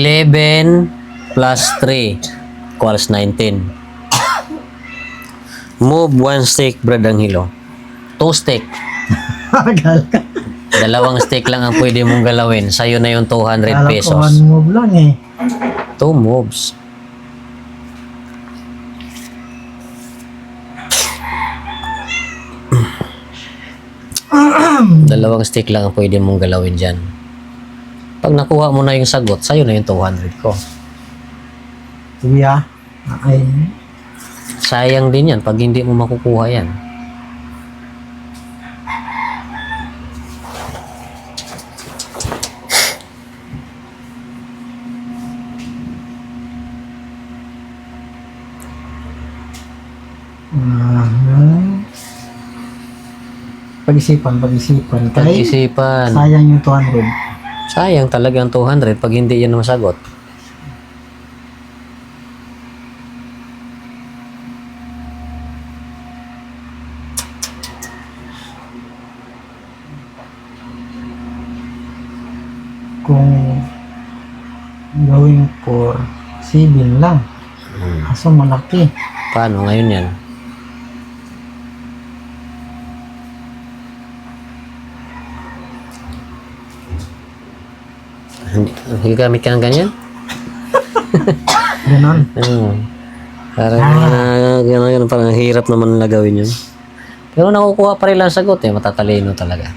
11 plus 3 equals 19. Move 1 stick, Brad Anghelo. 2 stick. Agal ka. 2 stick lang ang pwede mong galawin. Sa'yo na yung 200 Kala ko pesos. one move lang eh. 2 moves. Dalawang stick lang ang pwede mong galawin dyan. Pag nakuha mo na yung sagot, sa'yo na yung 200 ko. Kuya. Ay. Sayang din yan pag hindi mo makukuha yan. Pag-isipan. Kay, Pag-isipan. sayang yung 200. Sayang talaga ang 200 pag hindi yan masagot. Kung gawin for 7 lang. Kaso malaki. Paano ngayon yan? Gamit ka ng ganyan? Ganon. Parang parang hirap naman na gawin yun. Pero nakukuha pa rin lang sagot eh. Matatalino talaga.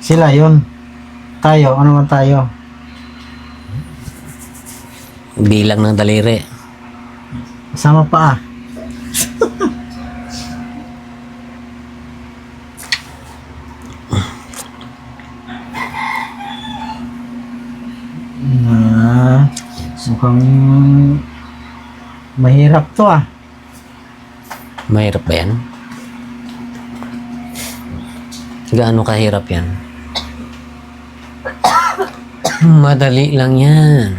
Sila yon. Tayo. Ano man tayo? Bilang ng daliri. Sama pa ah. Mukhang mahirap to ah. Mahirap ba yan? Gaano kahirap yan? Madali lang yan.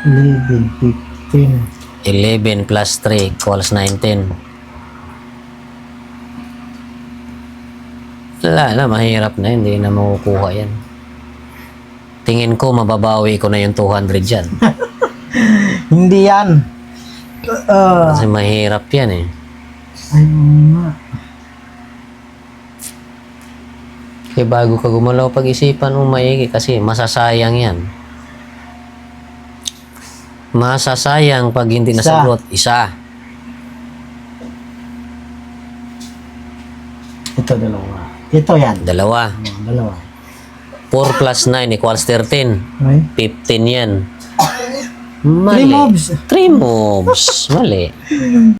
11, 15. 11 plus 3 equals 19. Wala na, mahirap na. Hindi na makukuha yan. Tingin ko, mababawi ko na yung 200 dyan. Hindi yan. Kasi mahirap yan eh. Ay, nga. Kaya bago ka gumalaw, pag-isipan mo maigi kasi masasayang yan. Masasayang pag hindi nasagot. Isa. Ito, dalawa. Ito yan. Dalawa. Dalawa. 4 plus 9 equals 13. Okay. 15 yan. 3 moves. 3 moves. Mali.